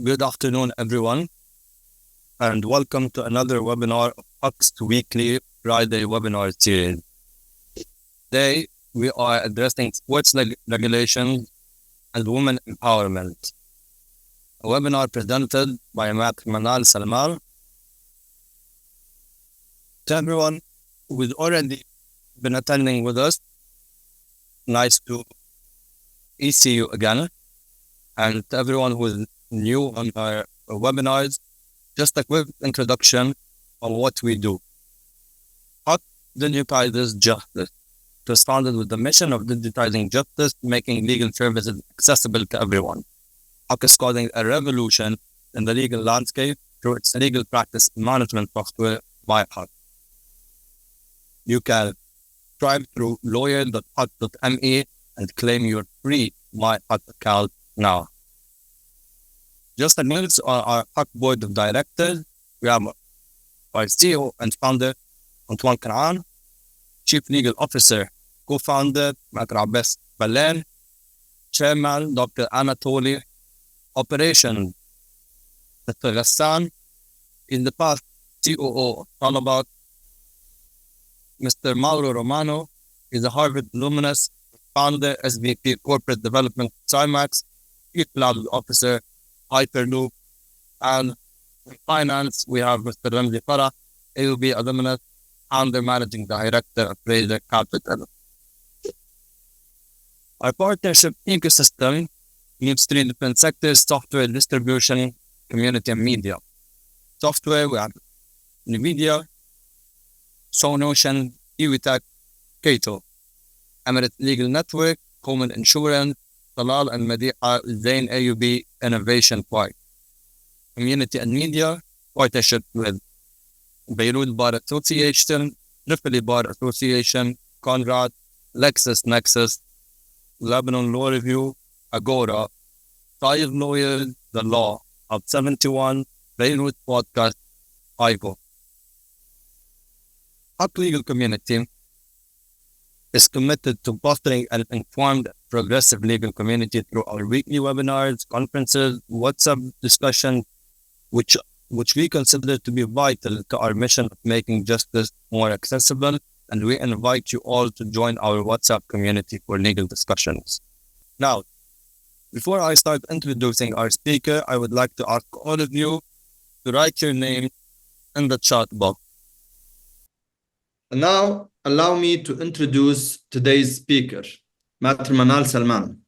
Good afternoon, everyone, and welcome to another webinar of HAQQ's weekly Friday webinar series. Today, we are addressing sports regulation and women empowerment. A webinar presented by Manal Salman. To everyone who has already been attending with us, nice to see you again. And to everyone who is new on our webinars, just a quick introduction on what we do. HAQQ digitizes justice. It was founded with the mission of digitizing justice, making legal services accessible to everyone. HAQQ is causing a revolution in the legal landscape through its legal practice management software by HAQQ. You can subscribe through lawyer.haqq.me and claim your free My HAQQ account now. Just a minute on our HAQQ board of directors. We have our CEO and founder, Antoine Kanaan, Chief Legal Officer, co-founder, Dr. Abbas Balen, Chairman, Dr. Anatoly, Operation, Dr. Ghassan, in the past, COO, Talabat, Mr. Mauro Romano, is a Harvard alumnus, founder, SVP, Corporate Development, Trimax, Chief Lab Officer, Hyperloop, and in finance, we have Mr. Ramzi Farah, AUB alumnus, founder, managing director of Fraser Capital. Our partnership ecosystem needs three different sectors: software, distribution, community, and media. Software, we have NVIDIA, SoNotion, EWTech, Kato, Emirates Legal Network, Common Insurance, Talal and Madiha, Zain AUB, Innovation Park. Community and media, partnership with Beirut Bar Association, Tripoli Bar Association, Conrad, LexisNexis, Lebanon Law Review, Agora, Five Lawyers, The Law, of 71, Beirut Podcast, IVO. HAQQ Legal Community is committed to fostering an informed, progressive legal community through our weekly webinars, conferences, WhatsApp discussions, which we consider to be vital to our mission of making justice more accessible, and we invite you all to join our WhatsApp community for legal discussions. Now, before I start introducing our speaker, I would like to ask all of you to write your name in the chat box. Now, allow me to introduce today's speaker, Manal Salman.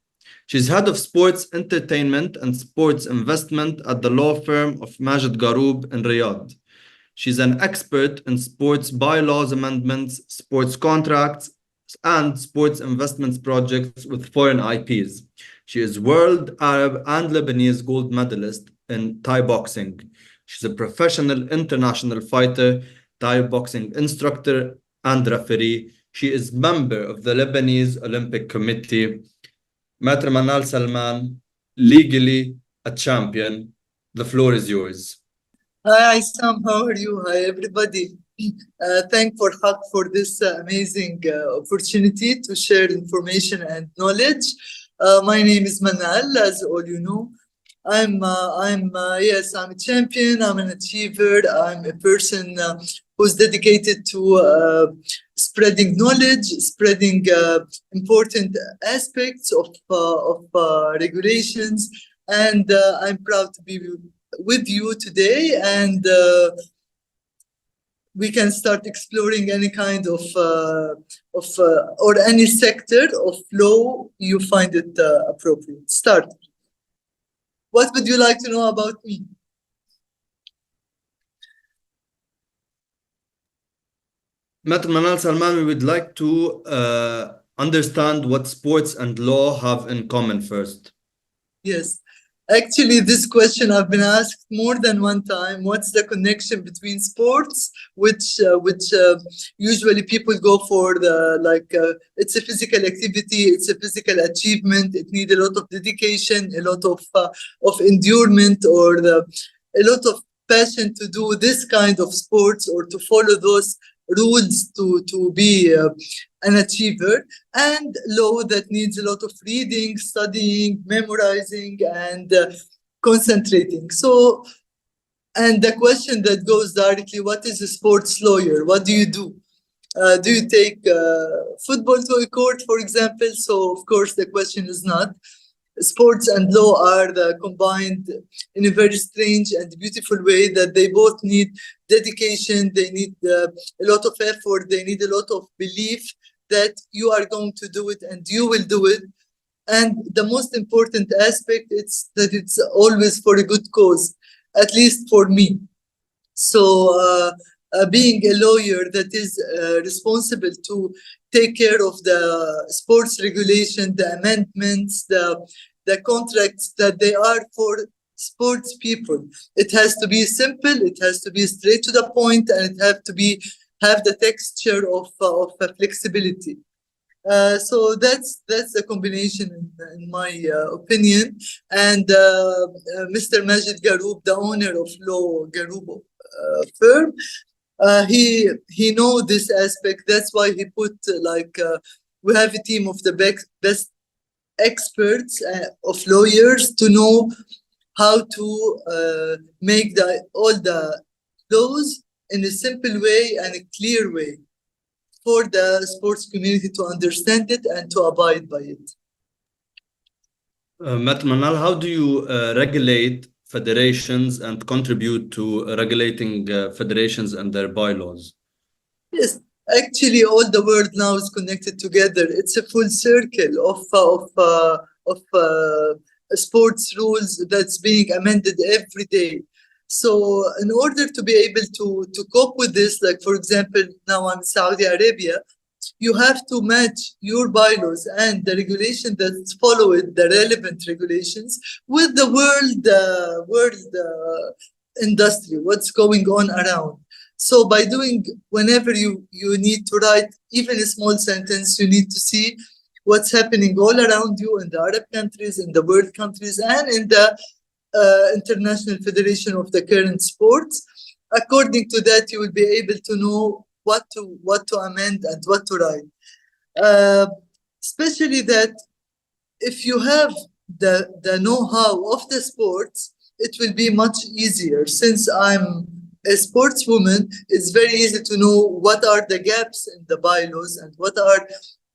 She's head of sports entertainment and sports investment at the law firm of Majid Garoub in Riyadh. She's an expert in sports bylaws amendments, sports contracts, and sports investments projects with foreign IPs. She is world, Arab, and Lebanese gold medalist in Thai boxing. She's a professional international fighter, Thai boxing instructor, and referee. She is member of the Lebanese Olympic Committee. Maitre Manal Salman, legally a champion. The floor is yours. Hi, Sam. How are you? Hi, everybody. Thank for HAQQ for this amazing opportunity to share information and knowledge. My name is Manal, as all you know. I'm a champion. I'm an achiever. I'm a person who's dedicated to spreading knowledge, spreading important aspects of regulations, and I'm proud to be with you today. And we can start exploring any kind of or any sector of law you find it appropriate. Start. What would you like to know about me? Maitre Manal Salman, we would like to understand what sports and law have in common first. Yes. Actually, this question I've been asked more than one time. What's the connection between sports, which usually people go for it's a physical activity, it's a physical achievement. It needs a lot of dedication, a lot of endurance, or a lot of passion to do this kind of sports or to follow those rules to be an achiever, and law that needs a lot of reading, studying, memorizing, and concentrating. So, and the question that goes directly, what is a sports lawyer? What do you do? Do you take football to a court, for example? So, of course, the question is not. Sports and law are combined in a very strange and beautiful way that they both need dedication, they need a lot of effort, they need a lot of belief that you are going to do it and you will do it. And the most important aspect is that it's always for a good cause, at least for me. So being a lawyer that is responsible to take care of the sports regulation, the amendments, the contracts that they are for sports people. It has to be simple, it has to be straight to the point, and it has to have the texture of flexibility. So that's the combination in my opinion. And Mr. Majid Garoub, the owner of Law Garoub firm, he know this aspect. That's why he put we have a team of the best experts of lawyers to know how to make all the laws in a simple way and a clear way for the sports community to understand it and to abide by it. Manal, how do you regulate federations and contribute to regulating federations and their bylaws? Yes, actually, all the world now is connected together. It's a full circle of sports rules that's being amended every day. So in order to be able to cope with this, like for example, now I'm in Saudi Arabia, you have to match your bylaws and the regulation that's followed, the relevant regulations, with the world industry, what's going on around. So by doing, whenever you need to write even a small sentence, you need to see what's happening all around you in the Arab countries, in the world countries, and in the International Federation of the current sports. According to that, you will be able to know what to amend and what to write. Especially that if you have the know-how of the sports, it will be much easier. Since I'm a sportswoman, it's very easy to know what are the gaps in the bylaws and what are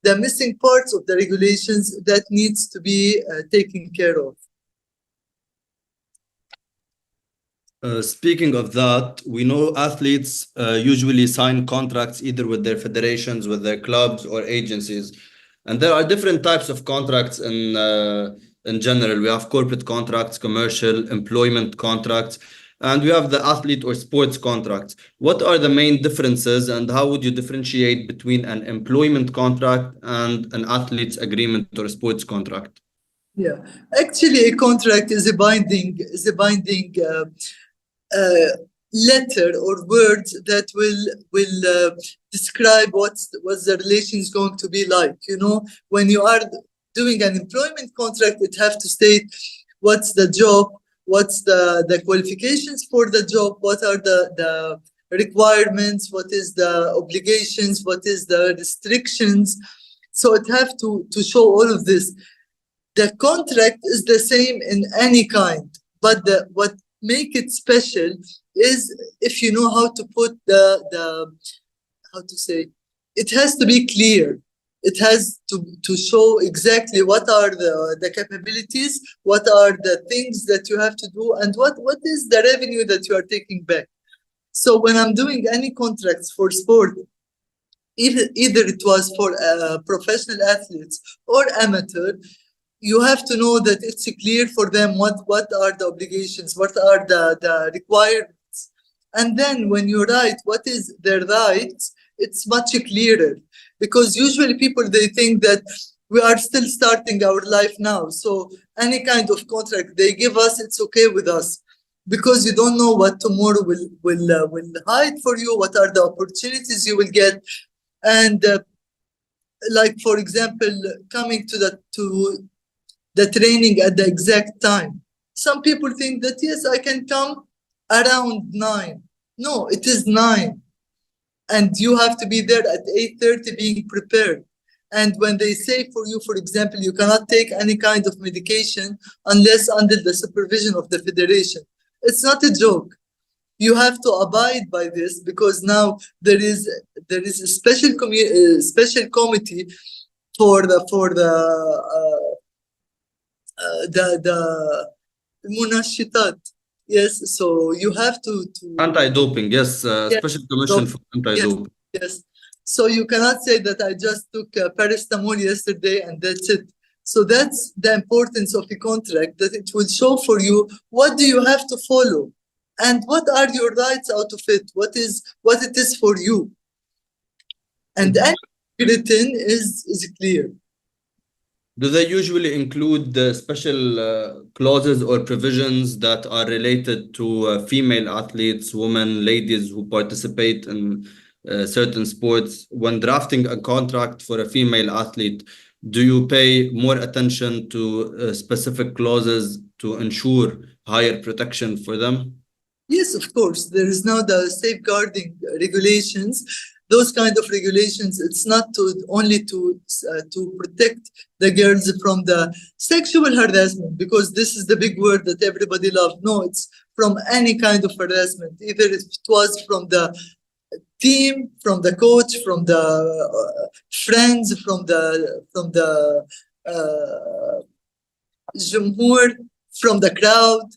the missing parts of the regulations that needs to be taken care of. Speaking of that, we know athletes usually sign contracts either with their federations, with their clubs, or agencies. And there are different types of contracts in general. We have corporate contracts, commercial, employment contracts, and we have the athlete or sports contracts. What are the main differences, and how would you differentiate between an employment contract and an athlete's agreement or a sports contract? Yeah, actually, a contract is a binding letter or words that will describe what's the relation is going to be like. You know, when you are doing an employment contract, it have to state what's the job, what's the qualifications for the job, what are the requirements, what is the obligations, what is the restrictions. So it have to show all of this. The contract is the same in any kind, but what make it special is if you know how to put how to say, it has to be clear. It has to show exactly what are the capabilities, what are the things that you have to do, and what is the revenue that you are taking back. So when I'm doing any contracts for sport, either it was for professional athletes or amateur, you have to know that it's clear for them what are the obligations, what are the requirements. And then when you write what is their rights, it's much clearer. Because usually people, they think that we are still starting our life now. So any kind of contract they give us, it's okay with us. Because you don't know what tomorrow will hide for you, what are the opportunities you will get. And like, for example, coming to the training at the exact time. Some people think that, yes, I can come around 9. No, it is 9. And you have to be there at 8:30 being prepared. And when they say for you, for example, you cannot take any kind of medication unless under the supervision of the federation, it's not a joke. You have to abide by this, because now there is a special committee for the munashitat. Yes, so you have to Anti-doping, yes, yes, special commission for yes, anti-doping. yes. So you cannot say that I just took paracetamol yesterday and that's it. So that's the importance of the contract, that it will show for you what do you have to follow and what are your rights out of it, what it is for you. And any written is clear. Do they usually include the special clauses or provisions that are related to female athletes, women, ladies who participate in certain sports? When drafting a contract for a female athlete, do you pay more attention to specific clauses to ensure higher protection for them? Yes, of course. There is now the safeguarding regulations. Those kind of regulations, it's not only to protect the girls from the sexual harassment, because this is the big word that everybody loves. No, it's from any kind of harassment, either it was from the team, from the coach, from the friends, from the jumhur, from the crowd.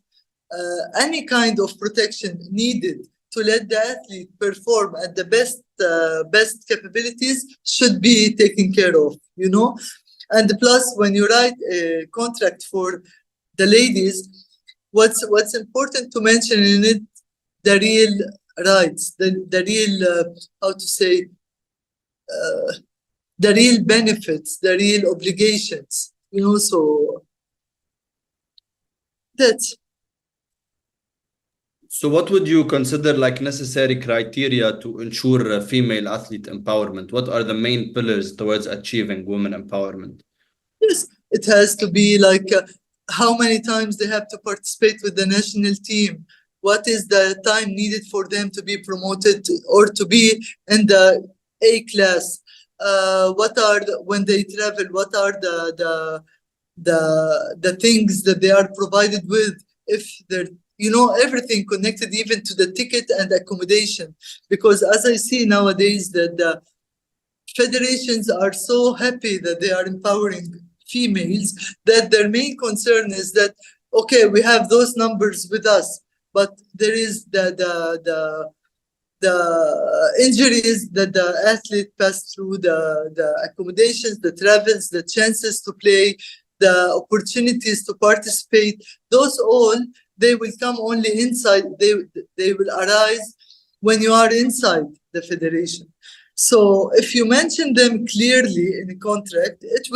Any kind of protection needed to let the athlete perform at the best capabilities should be taken care of, you know. And plus, when you write a contract for the ladies, what's important to mention in it, the real rights, the real how to say, the real benefits, the real obligations, you know. So that's. So what would you consider like necessary criteria to ensure female athlete empowerment? What are the main pillars towards achieving women empowerment? Yes, it has to be like how many times they have to participate with the national team. What is the time needed for them to be promoted or to be in the A class? What are when they travel? What are the things that they are provided with? If they're, you know, everything connected even to the ticket and accommodation. Because as I see nowadays that the federations are so happy that they are empowering females, that their main concern is that, okay, we have those numbers with us, but there is the injuries that the athlete passed through, the accommodations, the travels, the chances to play, the opportunities to participate, those all, they will come only inside, they will arise when you are inside the federation. So if you mention them clearly in a contract, it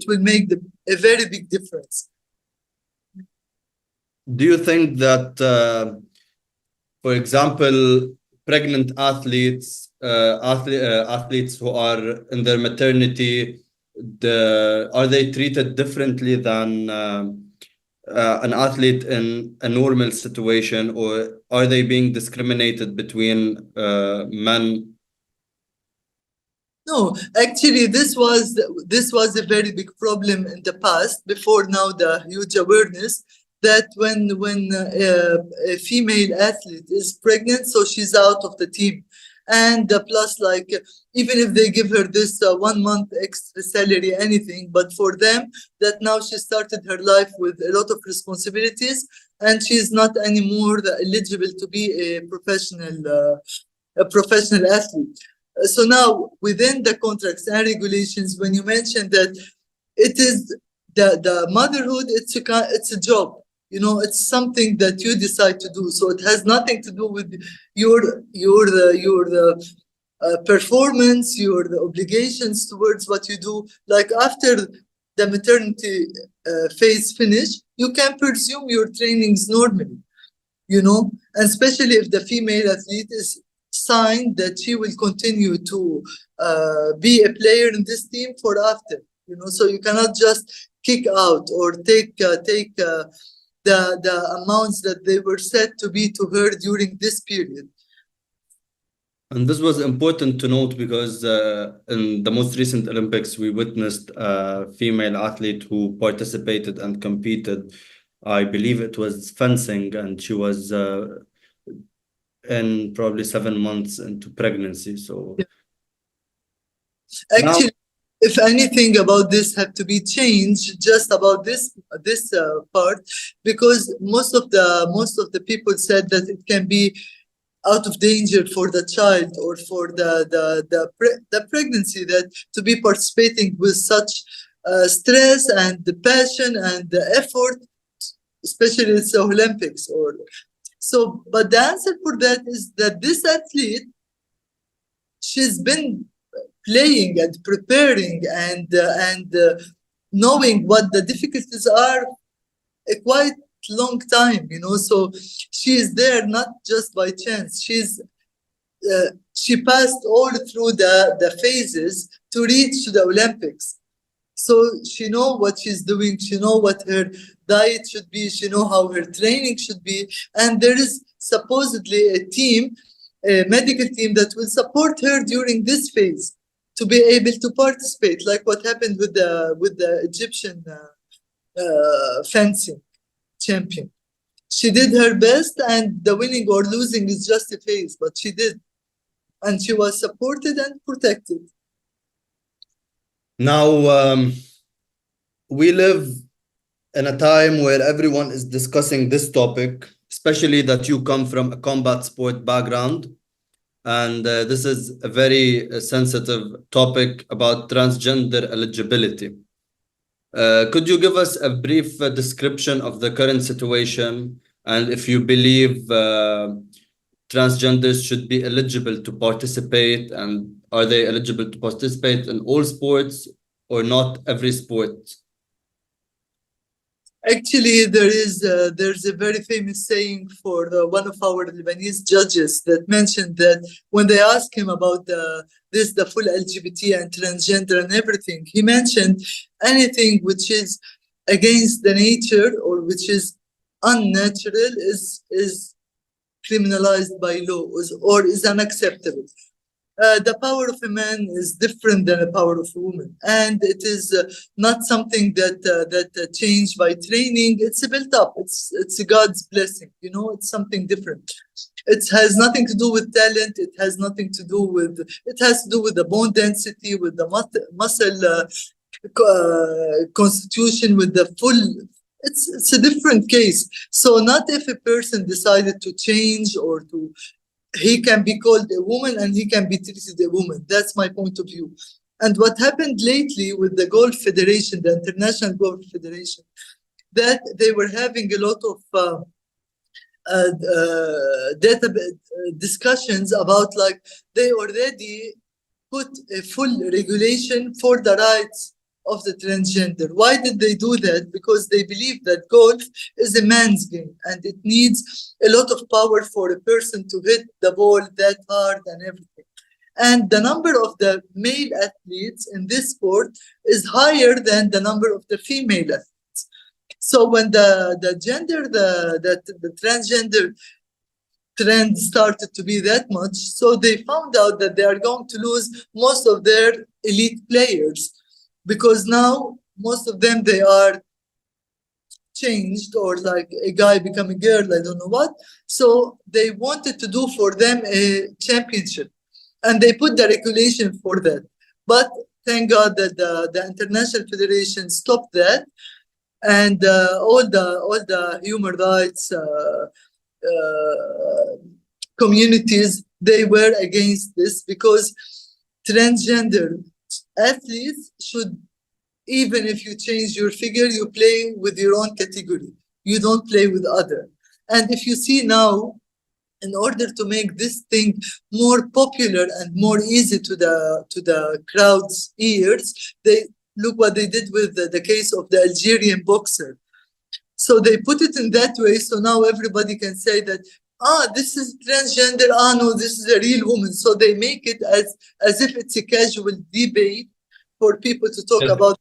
will make a very big difference. Do you think that, for example, pregnant athletes, athletes who are in their maternity, are they treated differently than an athlete in a normal situation, or are they being discriminated between men? No, actually, this was a very big problem in the past. Before now, the huge awareness that when a female athlete is pregnant, so she's out of the team, and plus, like, even if they give her this 1 month extra salary, anything, but for them, that now she started her life with a lot of responsibilities, and she's not anymore eligible to be a professional athlete. So now, within the contracts and regulations, when you mention that it is the motherhood, it's a job. You know, it's something that you decide to do. So it has nothing to do with your performance, your obligations towards what you do. Like after the maternity phase finish, you can pursue your trainings normally. You know, and especially if the female athlete is signed that she will continue to be a player in this team for after, you know, so you cannot just kick out or take the amounts that they were set to be to her during this period. And this was important to note because in the most recent Olympics, we witnessed a female athlete who participated and competed. I believe it was fencing, and she was in probably 7 months into pregnancy. So now, Actually, if anything about this had to be changed, just about this part, because most of the people said that it can be out of danger for the child or for the pregnancy, that to be participating with such stress and the passion and the effort, especially it's the Olympics. Or so, but the answer for that is that this athlete, she's been playing and preparing and knowing what the difficulties are a quite long time, you know. So she is there not just by chance. She passed all through the phases to reach to the Olympics. So she know what she's doing. She know what her diet should be. She know how her training should be. And there is supposedly a team, a medical team that will support her during this phase to be able to participate, like what happened with the Egyptian fencing champion. She did her best, and the winning or losing is just a phase, but she did, and she was supported and protected. now we live in a time where everyone is discussing this topic, especially that you come from a combat sport background. And this is a very sensitive topic about transgender eligibility. Could you give us a brief description of the current situation, and if you believe transgenders should be eligible to participate, and are they eligible to participate in all sports or not every sport? Actually, there's a very famous saying for one of our Lebanese judges that mentioned that when they asked him about the full LGBT and transgender and everything, he mentioned anything which is against the nature or which is unnatural is criminalized by law or is unacceptable. The power of a man is different than the power of a woman, and it is not something that changed by training. It's built up. It's God's blessing. You know, it's something different. It has nothing to do with talent. It has nothing to do with. It has to do with the bone density, with the muscle constitution, with the full. It's a different case. So not if a person decided to change or to. He can be called a woman and he can be treated a woman. That's my point of view. And what happened lately with the Golf Federation, the International Golf Federation, that they were having a lot of discussions about, like, they already put a full regulation for the rights of the transgender. Why did they do that? Because they believe that golf is a man's game and it needs a lot of power for a person to hit the ball that hard and everything. And the number of the male athletes in this sport is higher than the number of the female athletes. So when the transgender trend started to be that much, so they found out that they are going to lose most of their elite players. Because now most of them, they are changed, or like a guy become a girl, I don't know what. So they wanted to do for them a championship, and they put the regulation for that. But thank God that the International Federation stopped that, and all the human rights communities, they were against this, because transgender athletes should, even if you change your figure, you play with your own category. You don't play with other. And if you see now, in order to make this thing more popular and more easy to the crowd's ears, they look what they did with the case of the Algerian boxer. So they put it in that way, so now everybody can say that, this is transgender, no, this is a real woman. So they make it as if it's a casual debate for people to talk about,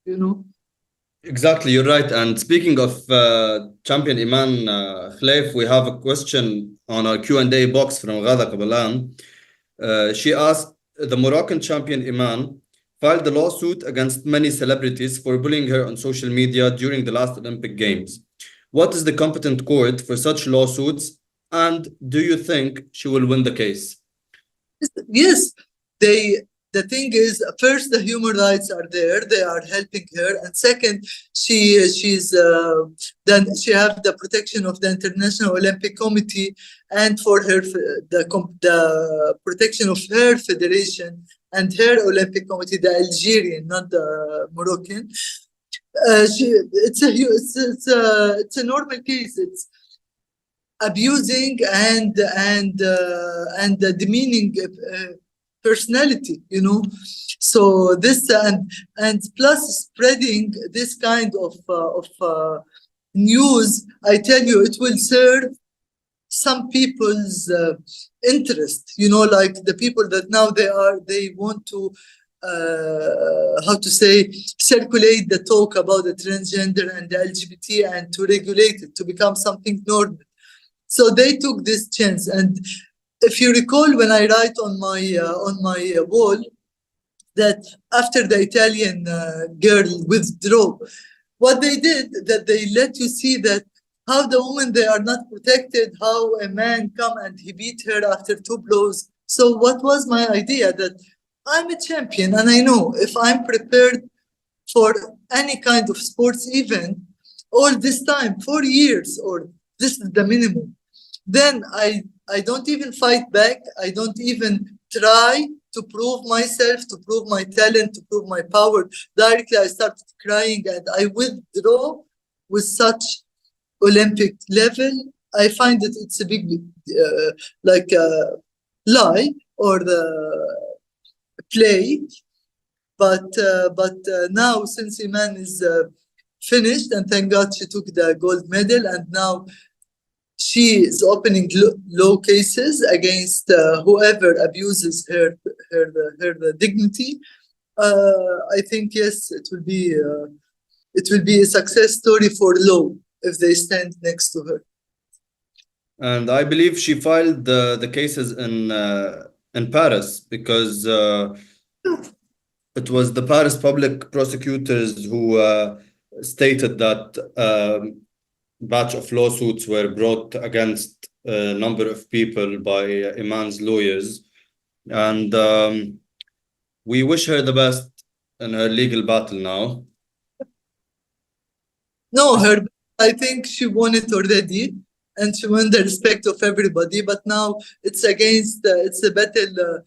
you know. Exactly, you're right. And speaking of champion Iman Khalif, we have a question on our Q&A box from Ghada Kabalan. She asked, the Moroccan champion Iman filed a lawsuit against many celebrities for bullying her on social media during the last Olympic Games. What is the competent court for such lawsuits, and do you think she will win the case? Yes, the thing is, first, the human rights are there; they are helping her, and second, she's then she have the protection of the International Olympic Committee, and for her the protection of her federation and her Olympic Committee, the Algerian, not the Moroccan. It's a normal case. It's abusing and demeaning personality, you know. So this and plus spreading this kind of news, I tell you, it will serve some people's interest, you know, like the people that now they want to how to say, circulate the talk about the transgender and the LGBT and to regulate it to become something normal. So they took this chance, and if you recall, when I write on my wall that after the Italian girl withdrew, what they did, that they let you see that how the women, they are not protected, how a man come and he beat her after 2 blows. So what was my idea? That I'm a champion, and I know if I'm prepared for any kind of sports event all this time, 4 years, or this is the minimum, then I don't even fight back. I don't even try to prove myself, to prove my talent, to prove my power. Directly, I started crying and I withdraw with such Olympic level. I find that it's a big, like a lie or the play. But now, since Iman is finished, and thank God she took the gold medal, and now she is opening law cases against whoever abuses her dignity. I think yes, it will be a success story for law if they stand next to her. And I believe she filed the cases in Paris because it was the Paris public prosecutors who stated that batch of lawsuits were brought against a number of people by Iman's lawyers, and we wish her the best in her legal battle now. No, I think she won it already, and she won the respect of everybody. But now it's against, it's a battle,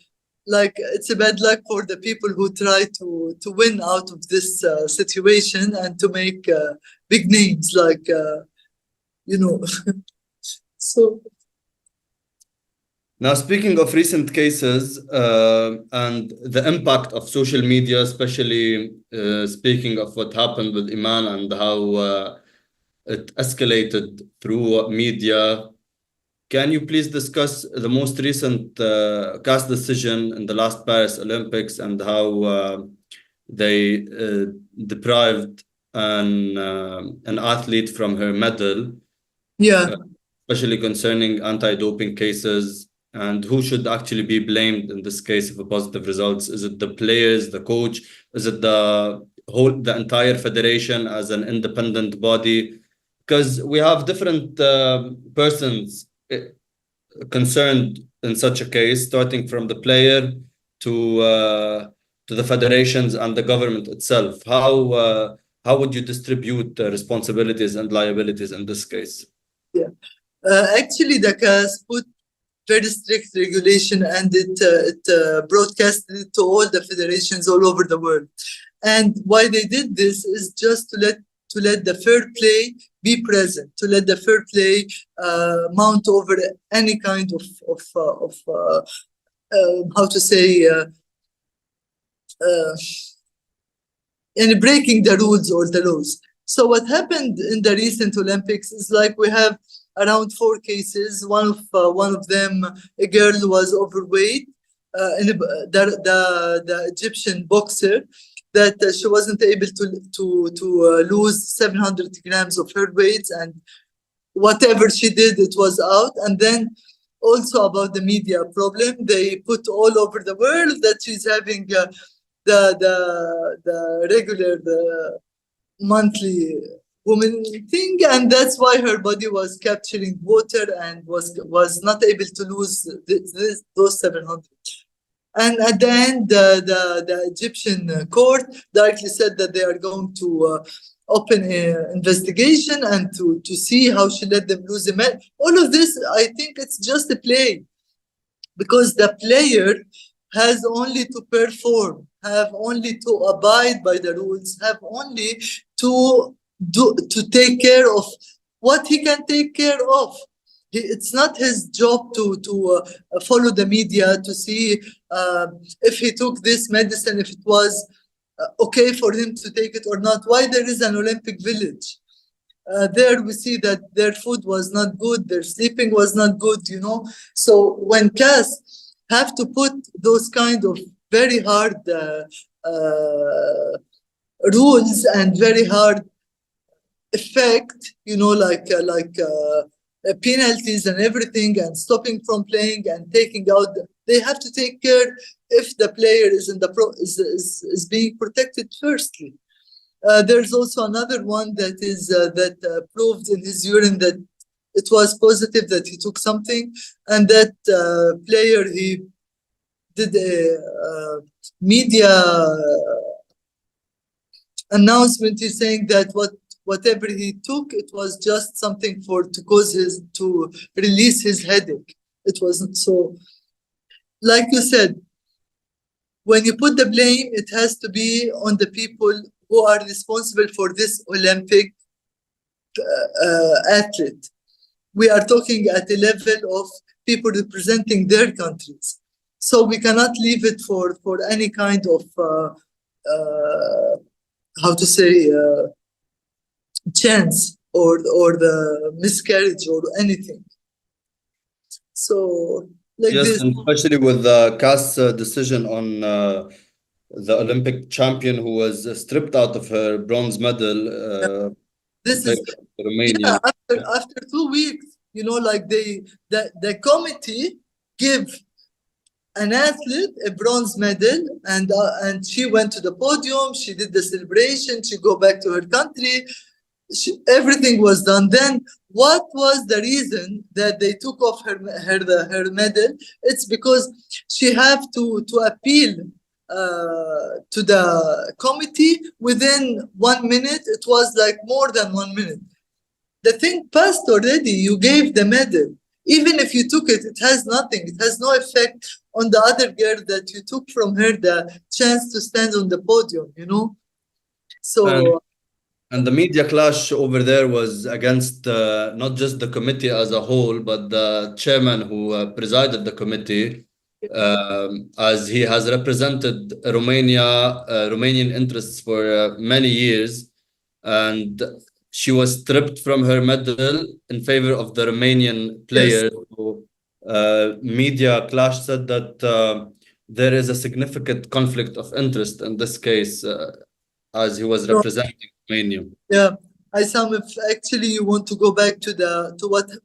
like it's a bad luck for the people who try to win out of this situation and to make big names, like you know. So now, speaking of recent cases and the impact of social media, especially speaking of what happened with Iman and how it escalated through media, can you please discuss the most recent CAS decision in the last Paris Olympics and how they deprived an athlete from her medal? yeah. Especially concerning anti-doping cases, and who should actually be blamed in this case if a positive results? Is it the players, the coach? Is it the entire federation as an independent body? Because we have different persons concerned in such a case, starting from the player to the federations and the government itself. How would you distribute responsibilities and liabilities in this case? Yeah. Actually, the CAS put very strict regulation, and it broadcasted it to all the federations all over the world. And why they did this is just to let the fair play be present, to let the fair play mount over any kind of how to say, and breaking the rules or the laws. So what happened in the recent Olympics is, like, we have around 4 cases. One of them, a girl was overweight, the Egyptian boxer, that she wasn't able to lose 700 grams of her weight, and whatever she did, it was out. And then also about the media problem. They put all over the world that she's having the regular monthly woman thing, and that's why her body was capturing water and was not able to lose those 700. And at the end, the Egyptian court directly said that they are going to open an investigation and to see how she let them lose the match. All of this, I think it's just a play, because the player has only to perform, have only to abide by the rules, have only to take care of what he can take care of. It's not his job to follow the media to see if he took this medicine, if it was okay for him to take it or not. Why there is an Olympic village? There we see that their food was not good, their sleeping was not good, you know. So when CAS have to put those kind of very hard rules and very hard effect, you know, like penalties and everything, and stopping from playing and taking out, they have to take care if the player is in the is being protected firstly. There's also another one that is proved in his urine that it was positive that he took something, and that player, he did a media announcement. He's saying that whatever he took, it was just something to release his headache. It wasn't so. Like you said, when you put the blame, it has to be on the people who are responsible for this Olympic athlete. We are talking at a level of people representing their countries. So we cannot leave it for any kind of, how to say, chance or the miscarriage or anything. So like yes, this. and especially with the CAS decision on the Olympic champion who was stripped out of her bronze medal. This is Romania. Yeah, after 2 weeks, you know, like the committee give an athlete a bronze medal, and she went to the podium, she did the celebration, she go back to her country, everything was done. Then what was the reason that they took off her medal? It's because she have to appeal to the committee within 1 minute. It was like more than 1 minute. The thing passed already. You gave the medal. Even if you took it, it has nothing. It has no effect on the other girl that you took from her the chance to stand on the podium, you know? So... And the media clash over there was against not just the committee as a whole, but the chairman who presided the committee, as he has represented Romanian interests for many years. And she was stripped from her medal in favor of the Romanian player. Yes. So, media clash said that there is a significant conflict of interest in this case, as he was representing Romania. Yeah, Aysam, if actually you want to go back to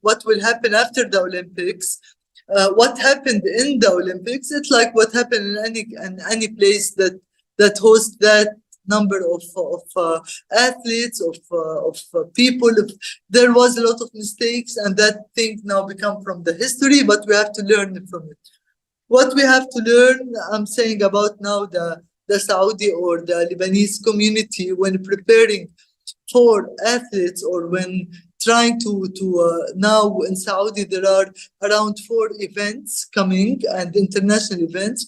what will happen after the Olympics, what happened in the Olympics, it's like what happened in any place that hosts that number of athletes, of people. There was a lot of mistakes, and that thing now become from the history, but we have to learn from it. What we have to learn, I'm saying about now the Saudi or the Lebanese community, when preparing for athletes, or when trying to now in Saudi, there are around 4 events coming, and international events.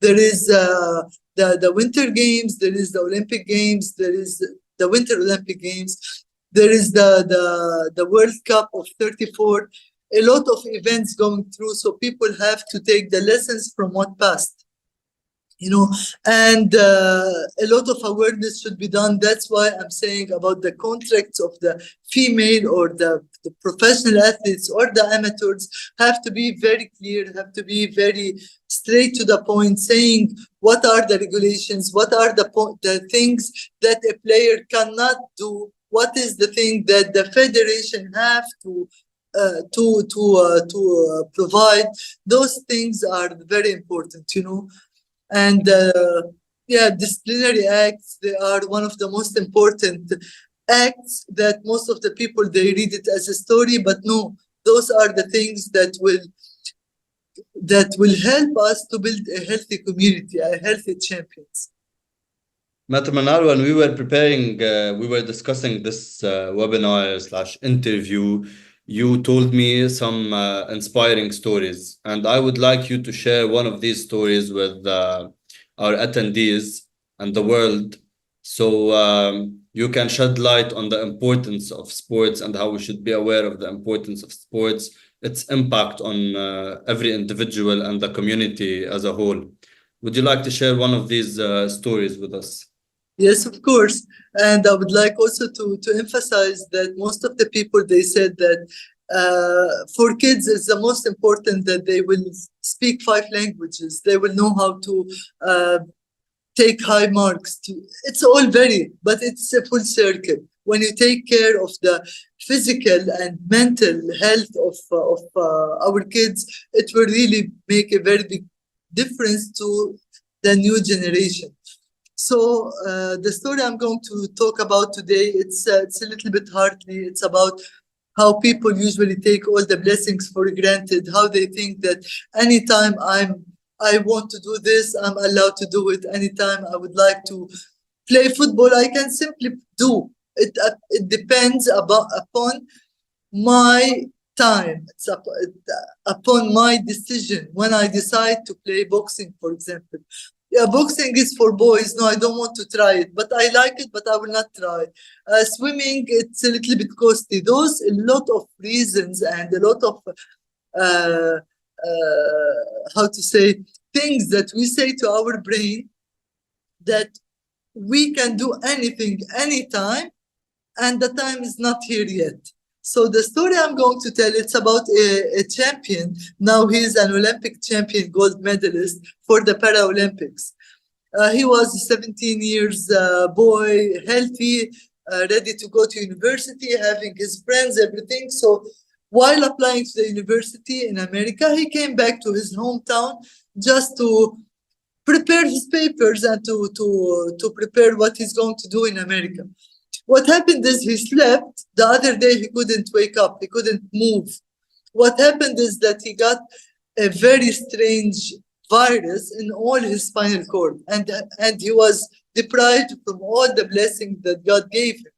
There is the Winter Games, there is the Olympic Games, there is the Winter Olympic Games, there is the World Cup of 34, a lot of events going through. So people have to take the lessons from what passed, you know, and a lot of awareness should be done. That's why I'm saying about the contracts of the female or the professional athletes or the amateurs have to be very clear, have to be very straight to the point, saying what are the regulations, what are the things that a player cannot do, what is the thing that the federation have to provide. Those things are very important, and yeah, disciplinary acts, they are one of the most important acts that most of the people, they read it as a story, but no, those are the things that will help us to build a healthy community, a healthy champions. Manal, when we were preparing, we were discussing this webinar / interview. You told me some inspiring stories, and I would like you to share one of these stories with our attendees and the world, so you can shed light on the importance of sports and how we should be aware of the importance of sports, its impact on every individual and the community as a whole. Would you like to share one of these stories with us? Yes, of course. And I would like also to emphasize that most of the people, they said that for kids, it's the most important that they will speak 5 languages. They will know how to take high marks. It's all but it's a full circle. When you take care of the physical and mental health of our kids, it will really make a very big difference to the new generation. So the story I'm going to talk about today, it's a little bit hardly. It's about how people usually take all the blessings for granted, how they think that anytime I want to do this, I'm allowed to do it. Anytime I would like to play football, I can simply do it. It depends upon my time. It's upon my decision when I decide to play boxing, for example. Yeah, boxing is for boys. No, I don't want to try it, but I like it, but I will not try. Swimming, it's a little bit costly. Those, a lot of reasons and a lot of, how to say, things that we say to our brain that we can do anything, anytime, and the time is not here yet. So the story I'm going to tell, it's about a champion. Now he's an Olympic champion, gold medalist for the Paralympics. He was a 17 years boy, healthy, ready to go to university, having his friends, everything. So while applying to the university in America, he came back to his hometown just to prepare his papers and to prepare what he's going to do in America. What happened is he slept. The other day, he couldn't wake up. He couldn't move. What happened is that he got a very strange virus in all his spinal cord. And he was deprived from all the blessings that God gave him.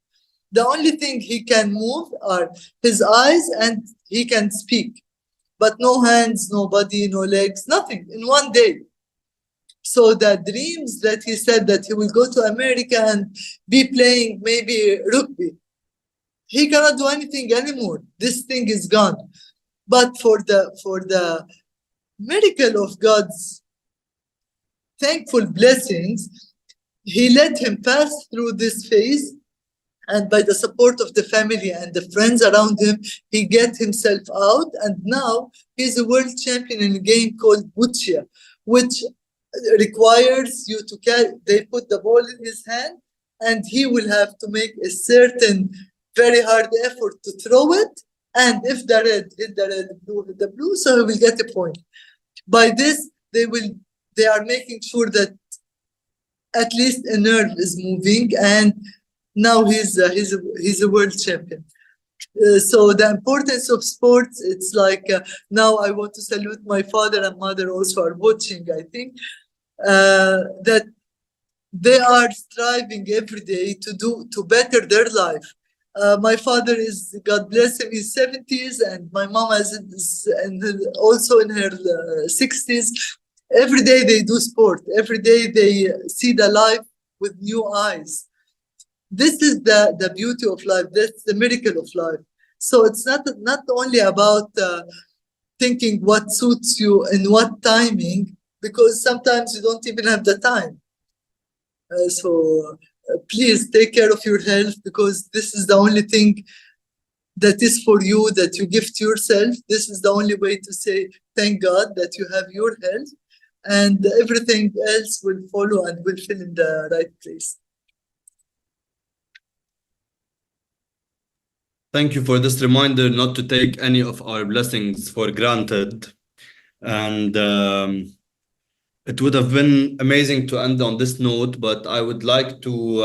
The only thing he can move are his eyes, and he can speak. But no hands, no body, no legs, nothing in one day. So the dreams that he said that he will go to America and be playing maybe rugby, he cannot do anything anymore. This thing is gone. But for the miracle of God's thankful blessings, he let him pass through this phase. And by the support of the family and the friends around him, he get himself out. And now he's a world champion in a game called Buchia, which requires you to carry. They put the ball in his hand, and he will have to make a certain very hard effort to throw it. And if the red hit the red, blue hit the blue, so he will get a point. By this, they are making sure that at least a nerve is moving, and now he's a world champion. So the importance of sports, it's like now I want to salute my father and mother also are watching, I think, that they are striving every day to better their life. My father is, God bless him, he's 70s, and my mom is also in her 60s. Every day they do sport. Every day they see the life with new eyes. This is the beauty of life. That's the miracle of life. So it's not only about thinking what suits you and what timing, because sometimes you don't even have the time. So please take care of your health, because this is the only thing that is for you, that you give to yourself. This is the only way to say thank God that you have your health, and everything else will follow and will fill in the right place. Thank you for this reminder not to take any of our blessings for granted. And it would have been amazing to end on this note, but I would like to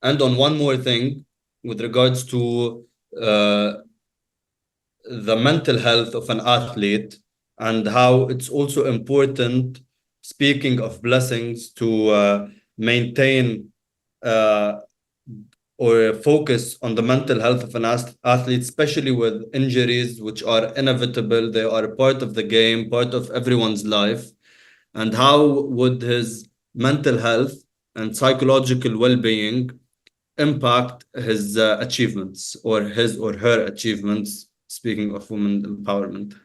end on one more thing with regards to the mental health of an athlete and how it's also important, speaking of blessings, to maintain or focus on the mental health of an athlete, especially with injuries, which are inevitable. They are part of the game, part of everyone's life. And how would his mental health and psychological well-being impact his achievements or his or her achievements, speaking of women empowerment?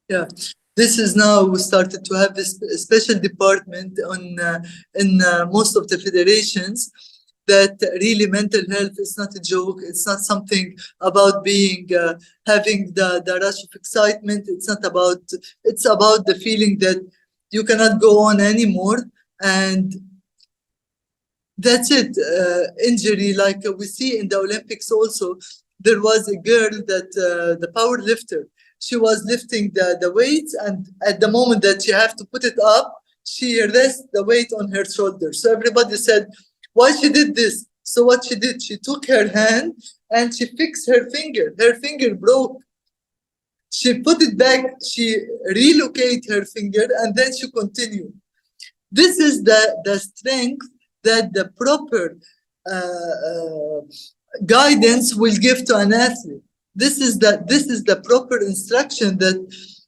Yeah, this is now we started to have this special department on in most of the federations, that really mental health is not a joke. It's not something about being having the rush of excitement. It's not about, it's about the feeling that you cannot go on anymore, and that's it. Injury, like we see in the Olympics also, there was a girl that the power lifter, she was lifting the weights, and at the moment that she have to put it up, she rests the weight on her shoulder. So everybody said, why she did this? So what she did, she took her hand and she fixed her finger. Her finger broke. She put it back, she relocated her finger, and then she continued. This is the strength that the proper guidance will give to an athlete. This is the proper instruction that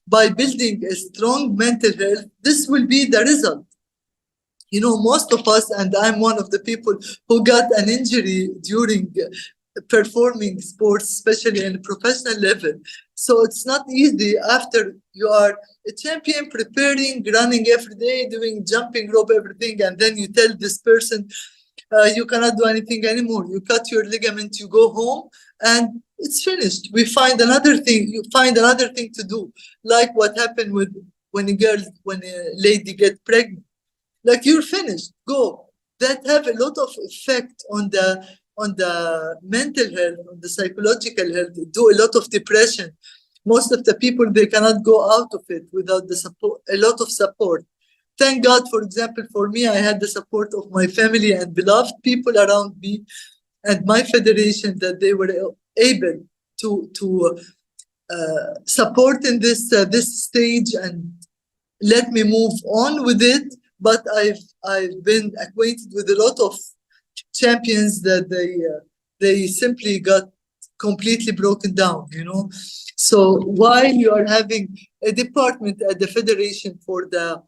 by building a strong mental health, this will be the result. You know, most of us, and I'm one of the people who got an injury during performing sports, especially in professional level. So it's not easy after you are a champion, preparing, running every day, doing jumping rope, everything, and then you tell this person, you cannot do anything anymore. You cut your ligament, you go home, and it's finished. We find another thing. You find another thing to do, like what happened with when a lady get pregnant. Like, you're finished, go. That have a lot of effect on the mental health, on the psychological health. Do a lot of depression. Most of the people, they cannot go out of it without the support, a lot of support. Thank God, for example, for me, I had the support of my family and beloved people around me and my federation, that they were able to support in this stage and let me move on with it. But I've been acquainted with a lot of champions that they simply got completely broken down, you know. So while you are having a department at the federation for the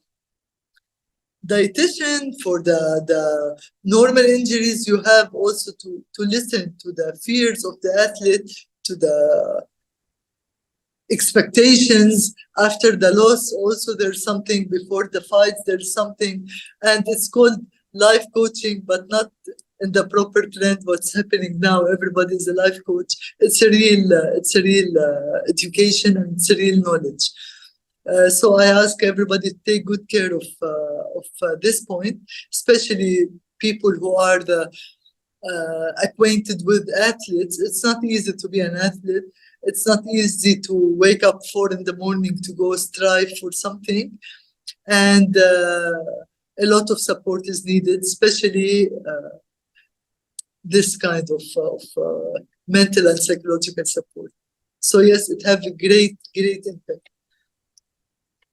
dietitian, for the normal injuries, you have also to listen to the fears of the athlete, to the expectations after the loss. Also, there's something before the fights, there's something, and it's called life coaching, but not in the proper trend. What's happening now, everybody is a life coach. It's a real education, and it's a real knowledge. So I ask everybody to take good care of this point, especially people who are acquainted with athletes. It's not easy to be an athlete. It's not easy to wake up 4 in the morning to go strive for something. And a lot of support is needed, especially this kind of mental and psychological support. So yes, it have a great impact.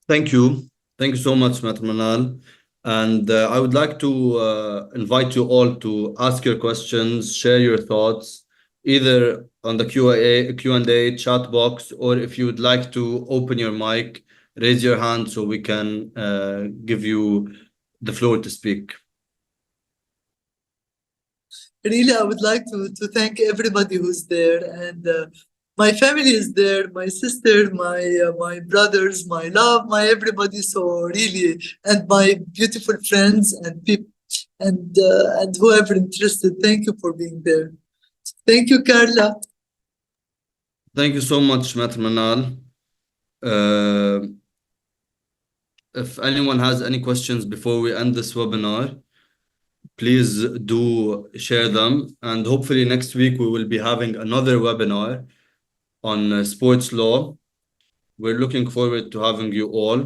Thank you. Thank you so much, Mr. Manal. And I would like to invite you all to ask your questions, share your thoughts, either on the Q&A chat box, or if you would like to open your mic, raise your hand so we can give you the floor to speak. Really, I would like to thank everybody who's there, and my family is there, my sister, my brothers, my love, my everybody. So really, and my beautiful friends and people, and whoever interested. Thank you for being there. Thank you, Carla. Thank you so much, Mr. Manal. If anyone has any questions before we end this webinar, please do share them. And hopefully next week we will be having another webinar on sports law. We're looking forward to having you all.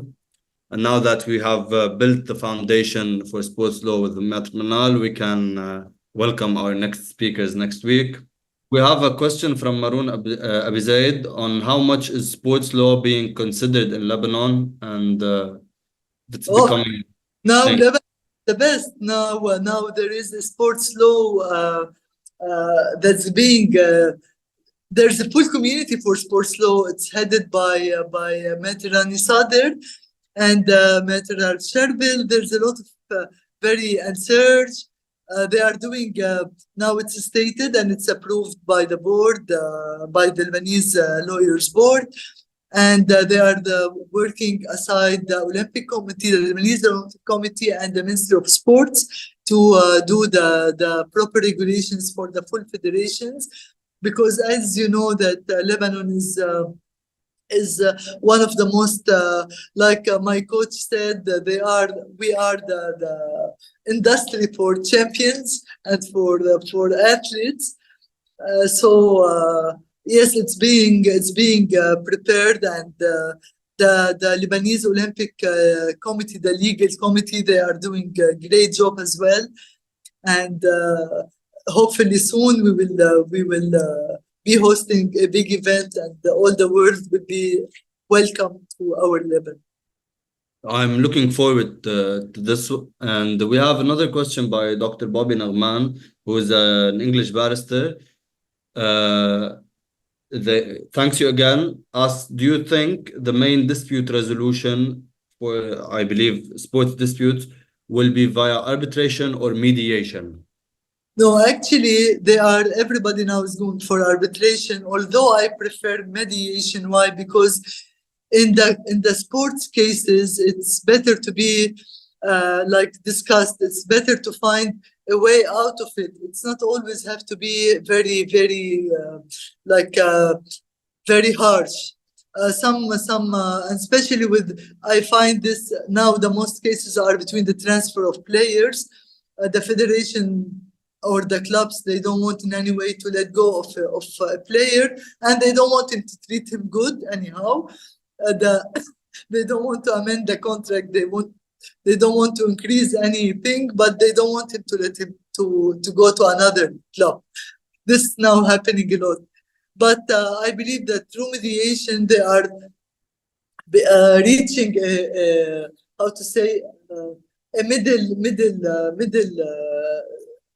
And now that we have built the foundation for sports law with Manal, we can welcome our next speakers next week. We have a question from Maroon Abizaid on how much is sports law being considered in Lebanon, and it's becoming now thing. Lebanon is the best. Now there is a sports law that's being. There's a full community for sports law. It's headed by Maternity Sader and Maternal Sherbil. There's a lot of and Serge. They are doing, now it's stated and it's approved by the board, by the Lebanese Lawyers Board. And they are working aside the Olympic Committee, the Lebanese Olympic Committee and the Ministry of Sports to do the proper regulations for the full federations. Because as you know that Lebanon is one of the most, like my coach said, we are the industry for champions and for athletes. Yes, it's being prepared, and the Lebanese Olympic Committee, the legal committee, they are doing a great job as well. And hopefully soon we will be hosting a big event, and all the world will be welcome to our Lebanon. I'm looking forward to this. And we have another question by Dr. Bobby Nagman, who is an English barrister. Thanks you again. Do you think the main dispute resolution for, I believe, sports disputes will be via arbitration or mediation? No, actually, everybody now is going for arbitration, although I prefer mediation. Why? Because in the sports cases, it's better to be discussed. It's better to find a way out of it. It's not always have to be very, very very harsh. Some especially I find this now the most cases are between the transfer of players. The federation or the clubs, they don't want in any way to let go of a player, and they don't want him to treat him good anyhow. They don't want to amend the contract. They don't want to increase anything, but they don't want him to let him to go to another club. This is now happening a lot. But I believe that through mediation, they are reaching a middle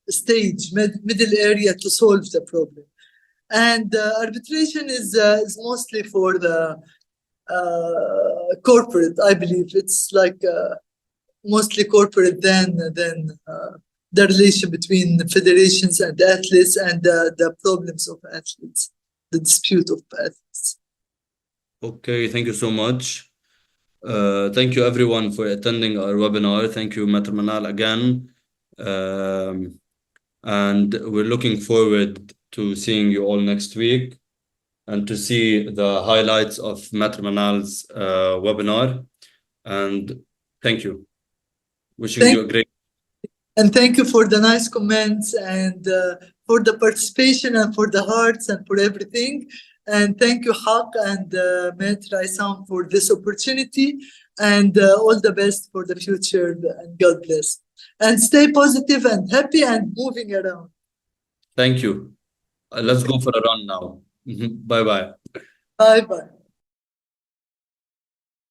stage, middle area to solve the problem. And arbitration is mostly for the corporate. I believe it's mostly corporate than the relation between the federations and the athletes and the problems of athletes, the dispute of athletes. Okay, thank you so much. Thank you everyone for attending our webinar. Thank you, Mr. Manal, again. And we're looking forward to seeing you all next week and to see the highlights of Mr. Manal's webinar. And thank you. Wishing you a great. And thank you for the nice comments and for the participation and for the hearts and for everything. And thank you, HAQQ and Maitre Isam, for this opportunity, and all the best for the future, and God bless. And stay positive and happy and moving around. Thank you. Let's go for a run now. Bye-bye. Bye-bye.